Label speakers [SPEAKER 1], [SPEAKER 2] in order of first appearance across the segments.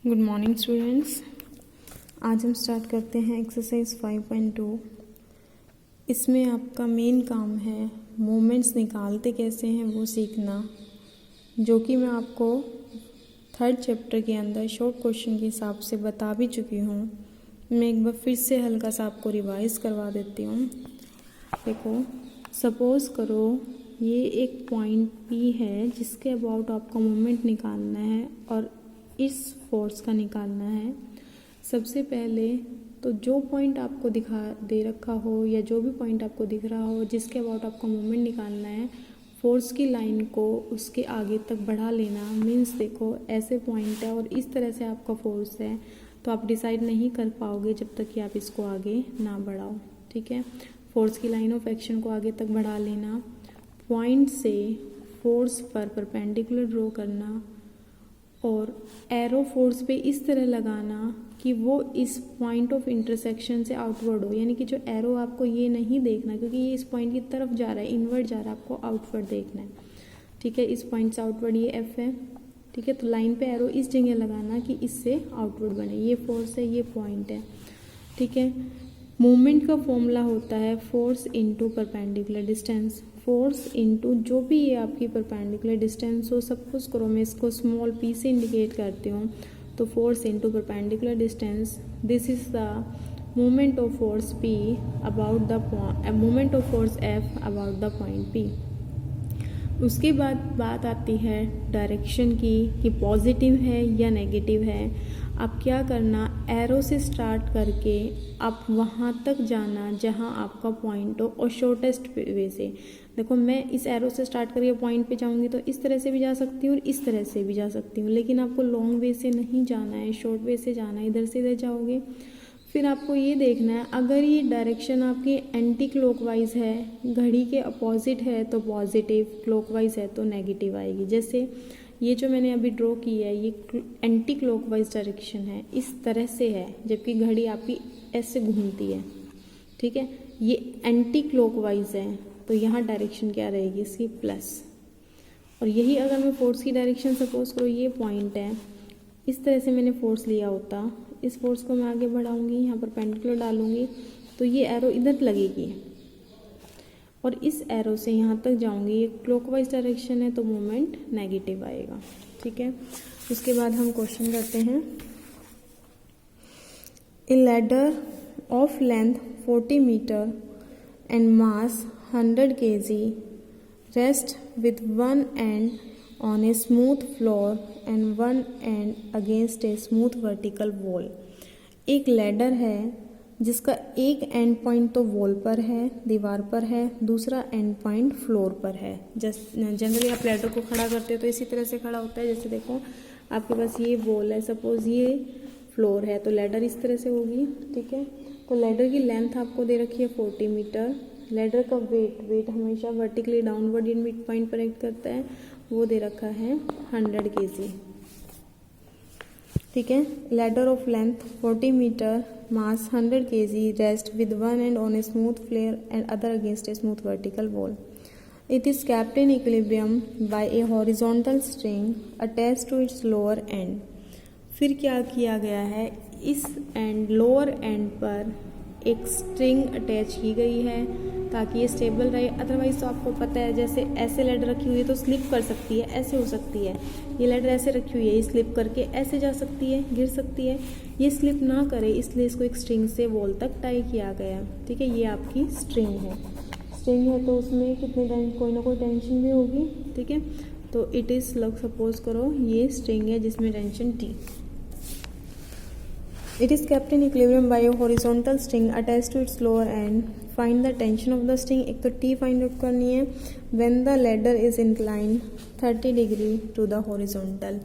[SPEAKER 1] Good morning students. आज हम start करते हैं एक्सरसाइज 5.2। इसमें आपका मेन काम है मोमेंट्स निकालते कैसे हैं वो सीखना, जो कि मैं आपको थर्ड चैप्टर के अंदर शॉर्ट क्वेश्चन के हिसाब से बता भी चुकी हूँ। मैं एक बार फिर से हल्का सा आपको रिवाइज करवा देती हूँ। देखो, सपोज करो ये एक पॉइंट P है जिसके अबाउट आपको मोमेंट निकालना है और इस फोर्स का निकालना है। सबसे पहले तो जो पॉइंट आपको दिखा दे रखा हो या जो भी पॉइंट आपको दिख रहा हो जिसके अबाउट आपको मोमेंट निकालना है, फोर्स की लाइन को उसके आगे तक बढ़ा लेना। मीन्स देखो, ऐसे पॉइंट है और इस तरह से आपका फोर्स है, तो आप डिसाइड नहीं कर पाओगे जब तक कि आप इसको आगे ना बढ़ाओ। ठीक है, फोर्स की लाइन ऑफ एक्शन को आगे तक बढ़ा लेना, पॉइंट से फोर्स पर परपेंडिकुलर ड्रॉ करना और एरो फोर्स पे इस तरह लगाना कि वो इस पॉइंट ऑफ इंटरसेक्शन से आउटवर्ड हो। यानी कि जो एरो आपको ये नहीं देखना, क्योंकि ये इस पॉइंट की तरफ जा रहा है, इनवर्ड जा रहा है, आपको आउटवर्ड देखना है। ठीक है, इस पॉइंट से आउटवर्ड ये F है। ठीक है, तो लाइन पे एरो इस जगह लगाना कि इससे आउटवर्ड बने। ये फोर्स है, ये पॉइंट है। ठीक है, मूवमेंट का फॉर्मूला होता है force into perpendicular distance. Force into जो भी ये आपकी परपेंडिकुलर डिस्टेंस हो, सपोज करो मैं इसको स्मॉल p से इंडिकेट करती हूँ, तो force into perpendicular distance, this is the moment of force P about the moment of force F about the point P। उसके बाद बात आती है डायरेक्शन की कि पॉजिटिव है या नेगेटिव है। आप क्या करना, एरो से स्टार्ट करके आप वहाँ तक जाना जहाँ आपका पॉइंट हो और शॉर्टेस्ट वे से। देखो, मैं इस एरो से स्टार्ट करके पॉइंट पे जाऊँगी तो इस तरह से भी जा सकती हूँ और इस तरह से भी जा सकती हूँ, लेकिन आपको लॉन्ग वे से नहीं जाना है, शॉर्ट वे से जाना है। इधर से इधर जाओगे, फिर आपको ये देखना है अगर ये डायरेक्शन आपकी एंटी क्लॉकवाइज है, घड़ी के अपोजिट है तो पॉजिटिव, क्लॉकवाइज है तो नेगेटिव आएगी। जैसे ये जो मैंने अभी ड्रॉ की है, ये एंटी क्लॉकवाइज डायरेक्शन है, इस तरह से है, जबकि घड़ी आपकी ऐसे घूमती है। ठीक है, ये एंटी क्लॉकवाइज है, तो यहाँ डायरेक्शन क्या रहेगी इसकी, प्लस। और यही अगर मैं फोर्स की डायरेक्शन, सपोज करो ये पॉइंट है, इस तरह से मैंने फोर्स लिया होता, इस फोर्स को मैं आगे बढ़ाऊंगी, यहाँ पर परपेंडिकुलर डालूंगी तो ये एरो इधर लगेगी और इस एरो से यहाँ तक जाऊंगी, ये क्लॉकवाइज डायरेक्शन है तो मोमेंट नेगेटिव आएगा। ठीक है, उसके बाद हम क्वेश्चन करते हैं। A ladder of length 40 metre and mass 100 kg rest with one end on a smooth floor and one end against a smooth vertical wall। एक लैडर है जिसका एक एंड पॉइंट तो वॉल पर है, दीवार पर है, दूसरा एंड पॉइंट फ्लोर पर है। जनरली आप लैडर को खड़ा करते हो तो इसी तरह से खड़ा होता है। जैसे देखो, आपके पास ये वॉल है, सपोज ये फ्लोर है, तो लैडर इस तरह से होगी। ठीक है, तो लैडर की लेंथ आपको दे रखी है 40 मीटर। लैडर का वेट हमेशा vertically downward in mid point पर एक्ट करता है, वो दे रखा है 100 kg। ठीक है, ladder of length 40 metre, mass 100 kg, rest with one end on a smooth floor and other against a smooth vertical wall. It is kept in equilibrium by a horizontal string attached to its lower end। फिर क्या किया गया है, इस and lower and पर एक string attach की गई है ताकि ये स्टेबल रहे। अदरवाइज तो आपको पता है, जैसे ऐसे लैडर रखी हुई है तो स्लिप कर सकती है, ऐसे हो सकती है। ये लैडर ऐसे रखी हुई है, ये स्लिप करके ऐसे जा सकती है, गिर सकती है। ये स्लिप ना करे इसलिए इसको एक स्ट्रिंग से वॉल तक टाई किया गया। ठीक है, ये आपकी स्ट्रिंग है। स्ट्रिंग है तो उसमें कोई ना कोई टेंशन भी होगी। ठीक है, तो इट इज़ सपोज करो ये स्ट्रिंग है जिसमें tension T। It is kept in equilibrium by a horizontal string attached to its lower end। Find the tension of the string। एक तो T फाइंड आउट करनी है। When the ladder is inclined 30 degree to the horizontal।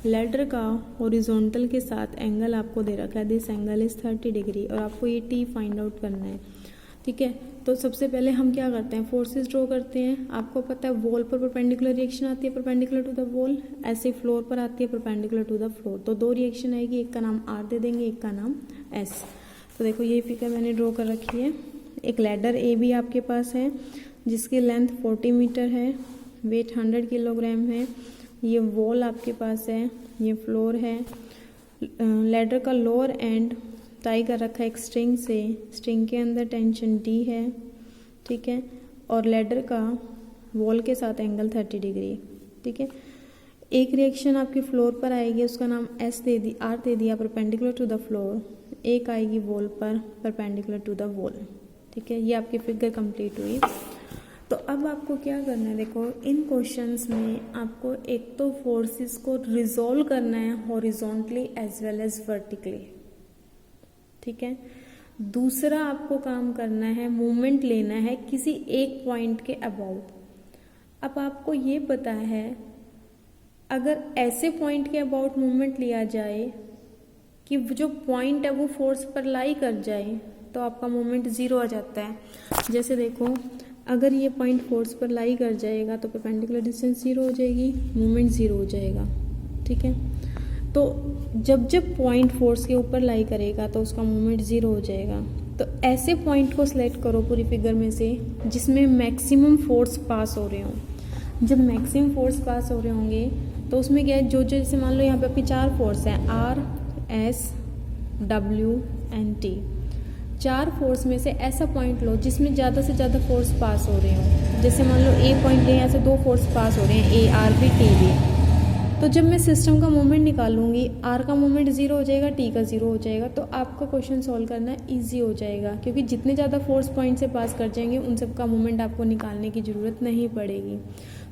[SPEAKER 1] Ladder का horizontal के साथ angle आपको दे रखा है, दिस एंगल इज 30 डिग्री, और आपको ये T फाइंड आउट करना है। ठीक है, तो सबसे पहले हम क्या करते हैं, फोर्सेस ड्रॉ करते हैं। आपको पता है वॉल पर परपेंडिकुलर रिएक्शन आती है, परपेंडिकुलर टू द वॉल, ऐसे फ्लोर पर आती है परपेंडिकुलर टू द फ्लोर। तो दो रिएक्शन आएगी, एक का नाम R दे देंगे, एक का नाम S। तो देखो, ये फिगर मैंने ड्रॉ कर रखी है। एक लैडर A भी आपके पास है जिसकी लेंथ 40 मीटर है, वेट 100 किलोग्राम है। ये वॉल आपके पास है, ये फ्लोर है, लैडर का लोअर एंड टाई कर रखा है एक स्ट्रिंग से, स्ट्रिंग के अंदर टेंशन D है, ठीक है, और लैडर का वॉल के साथ एंगल 30 डिग्री, ठीक है। एक रिएक्शन आपकी फ्लोर पर आएगी, उसका नाम R दे दिया परपेंडिकुलर टू द फ्लोर, एक आएगी वॉल पर परपेंडिकुलर टू द वॉल, ठीक है। ये आपकी फिगर कंप्लीट हुई। तो अब आपको क्या करना है, देखो इन क्वेश्चंस में आपको एक तो फोर्सेस को रिजॉल्व करना है horizontally as well as vertically, ठीक है। दूसरा आपको काम करना है मूवमेंट लेना है किसी एक पॉइंट के अबाउट। अब आपको ये पता है अगर ऐसे पॉइंट के अबाउट मूवमेंट लिया जाए कि जो पॉइंट है वो फोर्स पर लाई कर जाए तो आपका मूवमेंट ज़ीरो आ जाता है। जैसे देखो अगर ये पॉइंट फोर्स पर लाई कर जाएगा तो परपेंडिकुलर डिस्टेंस ज़ीरो हो जाएगी, मूवमेंट ज़ीरो हो जाएगा, ठीक है। तो जब जब पॉइंट फोर्स के ऊपर लाई करेगा तो उसका मूवमेंट ज़ीरो हो जाएगा। तो ऐसे पॉइंट को सिलेक्ट करो पूरी फिगर में से जिसमें मैक्सिमम फोर्स पास हो रहे हों। जब मैक्सिमम फोर्स पास हो रहे होंगे तो उसमें क्या है, जो जैसे मान लो यहाँ पे आपकी 4 फोर्स हैं R, S, W and T। 4 force में से ऐसा पॉइंट लो जिसमें ज़्यादा से ज़्यादा फोर्स पास हो रहे हों। जैसे मान लो A पॉइंट ले, यहाँ से 2 फोर्स पास हो रहे हैं, A, R भी, T भी। तो जब मैं सिस्टम का मूवमेंट निकालूंगी R का मूवमेंट ज़ीरो हो जाएगा, T का ज़ीरो हो जाएगा, तो आपका क्वेश्चन सॉल्व करना ईजी हो जाएगा क्योंकि जितने ज़्यादा फोर्स पॉइंट से पास कर जाएंगे उन सब का मूवमेंट आपको निकालने की ज़रूरत नहीं पड़ेगी।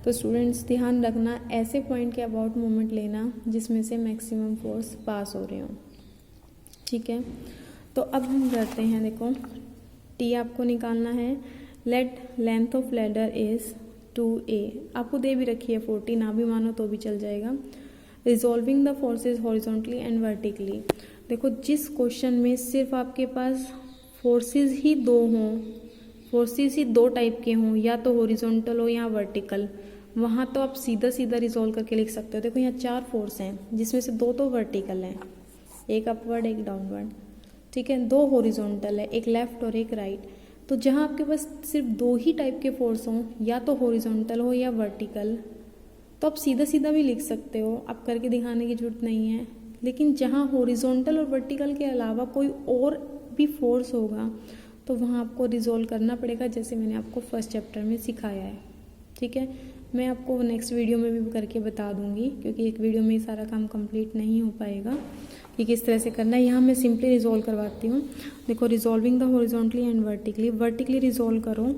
[SPEAKER 1] तो स्टूडेंट्स ध्यान रखना ऐसे पॉइंट के अबाउट मूवमेंट लेना जिसमें से मैक्सिमम फोर्स पास हो रहे हों, ठीक है। तो अब हम करते हैं, देखो T आपको निकालना है। Late length of ladder is 2a, आपको दे भी रखी है 40, ना भी मानो तो भी चल जाएगा। Resolving the forces horizontally and vertically. देखो जिस क्वेश्चन में सिर्फ आपके पास फोर्सेस ही दो हों, फोर्सेस ही 2 टाइप के हों, या तो हॉरिजॉन्टल हो या वर्टिकल, वहाँ तो आप सीधा सीधा रिजॉल्व करके लिख सकते हो। देखो यहाँ 4 फोर्स हैं जिसमें से 2 तो वर्टिकल हैं, एक अपवर्ड एक डाउनवर्ड, ठीक है। 2 हॉरिजॉन्टल है, एक लेफ्ट और एक राइट। तो जहाँ आपके पास सिर्फ 2 ही टाइप के फोर्स हों, या तो हॉरिजॉन्टल हो या वर्टिकल, तो आप सीधा सीधा भी लिख सकते हो, आप करके दिखाने की जरूरत नहीं है। लेकिन जहाँ हॉरिजॉन्टल और वर्टिकल के अलावा कोई और भी फोर्स होगा तो वहाँ आपको रिजॉल्व करना पड़ेगा, जैसे मैंने आपको फर्स्ट चैप्टर में सिखाया है, ठीक है। मैं आपको नेक्स्ट वीडियो में भी करके बता दूंगी क्योंकि एक वीडियो में ही सारा काम कंप्लीट नहीं हो पाएगा कि किस तरह से करना है। यहाँ मैं सिंपली रिजॉल्व करवाती हूँ। देखो resolving the horizontally and vertically, vertically resolve करो।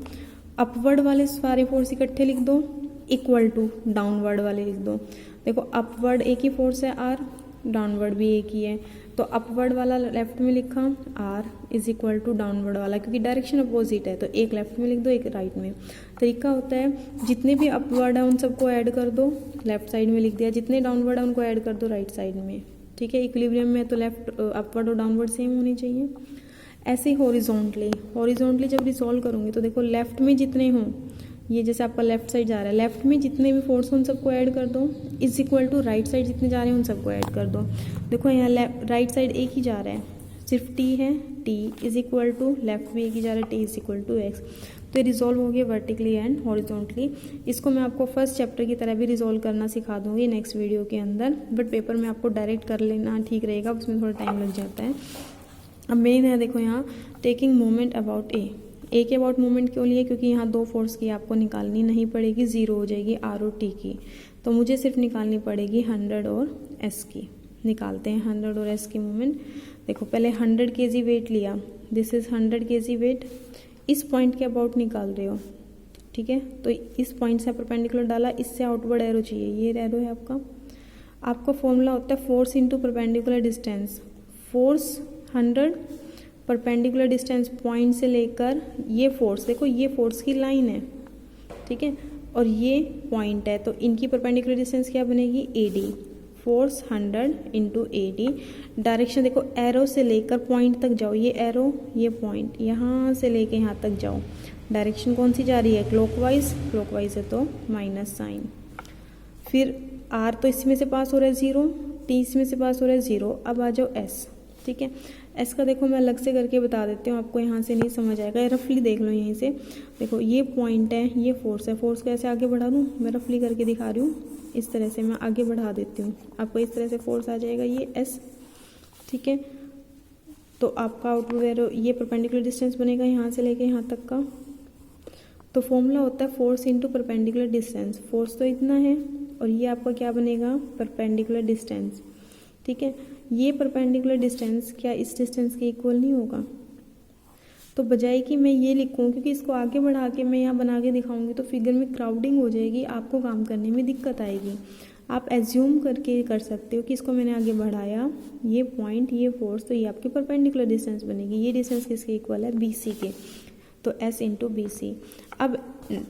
[SPEAKER 1] अपवर्ड वाले सारे फोर्स इकट्ठे लिख दो, इक्वल टू डाउनवर्ड वाले लिख दो। देखो अपवर्ड एक ही फोर्स है R, डाउनवर्ड भी एक ही है, तो अपवर्ड वाला लेफ्ट में लिखा R is equal to downward वाला, क्योंकि डायरेक्शन अपोजिट है तो एक लेफ्ट में लिख दो एक राइट में। तरीका होता है जितने भी अपवर्ड है उन सबको ऐड कर दो, लेफ्ट साइड में लिख दिया, जितने डाउनवर्ड है उनको ऐड कर दो राइट साइड में, ठीक है। इक्विलिब्रियम में तो लेफ्ट अपवर्ड और डाउनवर्ड सेम होनी चाहिए। ऐसे ही हॉरिजॉन्टली जब रिजॉल्व करूँगी तो देखो लेफ्ट में जितने हों, ये जैसे आपका लेफ्ट साइड जा रहा है, लेफ्ट में जितने भी फोर्स उन सबको ऐड कर दो, is equal to right side जितने जा रहे हैं उन सबको ऐड कर दो। देखो यहाँ राइट साइड एक ही जा रहा है, सिर्फ T है, T is equal to left भी एक ही जा रहा है, T is equal to X। तो ये रिजॉल्व हो गया वर्टिकली एंड हॉरिजॉन्टली। इसको मैं आपको फर्स्ट चैप्टर की तरह भी रिजॉल्व करना सिखा दूंगी नेक्स्ट वीडियो के अंदर, बट पेपर में आपको डायरेक्ट कर लेना ठीक रहेगा, उसमें थोड़ा टाइम लग जाता है। अब मेन है देखो यहाँ टेकिंग मोमेंट अबाउट ए के अबाउट मूवमेंट क्यों लिए, क्योंकि यहाँ 2 फोर्स की आपको निकालनी नहीं पड़ेगी, ज़ीरो हो जाएगी R और T की, तो मुझे सिर्फ निकालनी पड़ेगी 100 और S की। निकालते हैं 100 और S की मूवमेंट। देखो पहले 100 kg वेट लिया, दिस इज़ 100 kg वेट, इस पॉइंट के अबाउट निकाल रहे हो, ठीक है। तो इस पॉइंट से परपेंडिकुलर डाला, इससे आउटवर्ड एरो चाहिए, ये एरो है आपका फॉर्मूला होता है force into perpendicular distance. Force 100, perpendicular distance point से लेकर ये फोर्स, देखो ये फोर्स की लाइन है, ठीक है, और ये पॉइंट है, तो इनकी परपेंडिकुलर डिस्टेंस क्या बनेगी AD। Force 100 into AD। Direction देखो एरो से लेकर पॉइंट तक जाओ, ये एरो ये पॉइंट, यहाँ से लेके यहाँ तक जाओ, डायरेक्शन कौन सी जा रही है, क्लॉकवाइज, क्लॉकवाइज है तो माइनस साइन। फिर R तो इसमें से पास हो रहा है 0, T इसमें से पास हो रहा है 0। अब आ जाओ S, ठीक है। S का देखो मैं अलग से करके बता देती हूँ, आपको यहाँ से नहीं समझ आएगा, रफली देख लो यहीं से। देखो ये पॉइंट है, ये फोर्स है, फोर्स कैसे आगे बढ़ा दूँ, मैं रफली करके दिखा रही हूँ, इस तरह से मैं आगे बढ़ा देती हूँ, आपको इस तरह से फोर्स आ जाएगा, ये S। ठीक है। तो आपका आउटवर्ड एरो ये परपेंडिकुलर डिस्टेंस बनेगा यहाँ से लेके यहाँ तक का। तो फॉर्मूला होता है force into perpendicular distance. Force तो इतना है और ये आपका क्या बनेगा, परपेंडिकुलर डिस्टेंस। ठीक है, ये परपेंडिकुलर डिस्टेंस क्या इस डिस्टेंस के इक्वल नहीं होगा? तो बजाय कि मैं ये लिखूं, क्योंकि इसको आगे बढ़ा के मैं यहाँ बना के दिखाऊंगी तो फिगर में क्राउडिंग हो जाएगी, आपको काम करने में दिक्कत आएगी। आप एज्यूम करके कर सकते हो कि इसको मैंने आगे बढ़ाया, ये पॉइंट, ये फोर्स, तो ये आपकी परपेंडिकुलर डिस्टेंस बनेगी। ये डिस्टेंस किसके इक्वल है, BC के, तो S इंटू BC। अब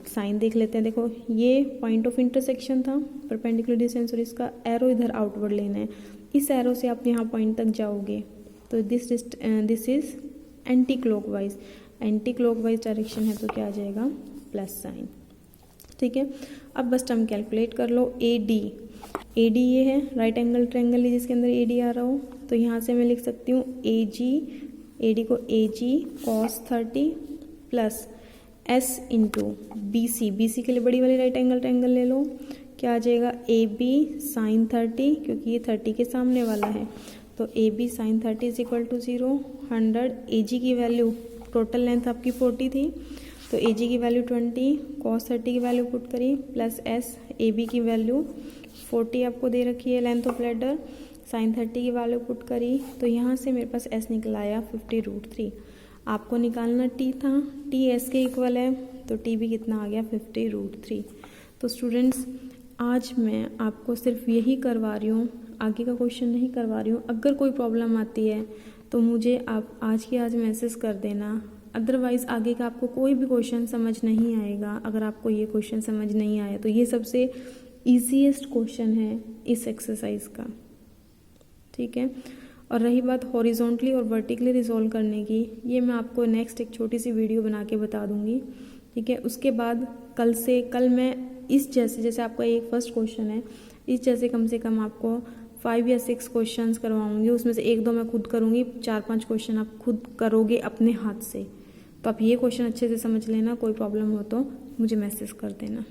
[SPEAKER 1] साइन देख लेते हैं। देखो ये पॉइंट ऑफ इंटरसेक्शन था परपेंडिकुलर डिस्टेंस और इसका एरो इधर आउटवर्ड लेना है। इस एरो से आप यहाँ पॉइंट तक जाओगे तो this is anti clockwise, anti clockwise direction है तो क्या आ जाएगा, प्लस साइन। ठीक है, अब बस टर्म कैलकुलेट कर लो। AD ये है राइट एंगल ट्रायंगल है जिसके अंदर AD आ रहा हो, तो यहाँ से मैं लिख सकती हूँ AD को AG cos 30 plus S into BC के लिए बड़ी वाली राइट एंगल ट्रायंगल ले लो, क्या आ जाएगा, AB sin 30, क्योंकि ये 30 के सामने वाला है, तो AB sin 30 is equal to 0। 100 AG की वैल्यू, टोटल लेंथ आपकी 40 थी तो AG की वैल्यू 20, cos 30 की वैल्यू पुट करी, प्लस S, AB की वैल्यू 40 आपको दे रखी है लेंथ ऑफ लेडर, sin 30 की वैल्यू पुट करी, तो यहाँ से मेरे पास S निकल आया 50√3। आपको निकालना T था, T S के इक्वल है तो T भी कितना आ गया, 50√3। तो स्टूडेंट्स आज मैं आपको सिर्फ यही करवा रही हूँ, आगे का क्वेश्चन नहीं करवा रही हूँ। अगर कोई प्रॉब्लम आती है तो मुझे आप आज के आज मैसेज कर देना, अदरवाइज़ आगे का आपको कोई भी क्वेश्चन समझ नहीं आएगा। अगर आपको ये क्वेश्चन समझ नहीं आया तो ये सबसे ईजीएस्ट क्वेश्चन है इस एक्सरसाइज का। ठीक है, और रही बात हॉरिजॉन्टली और वर्टिकली रिजॉल्व करने की, ये मैं आपको नेक्स्ट एक छोटी सी वीडियो बना के बता दूंगी। ठीक है, उसके बाद कल मैं इस जैसे आपका एक फर्स्ट क्वेश्चन है, इस जैसे कम से कम आपको 5 या 6 क्वेश्चंस करवाऊंगी, उसमें से 1-2 मैं खुद करूंगी, 4-5 क्वेश्चन आप खुद करोगे अपने हाथ से। तो आप ये क्वेश्चन अच्छे से समझ लेना, कोई प्रॉब्लम हो तो मुझे मैसेज कर देना।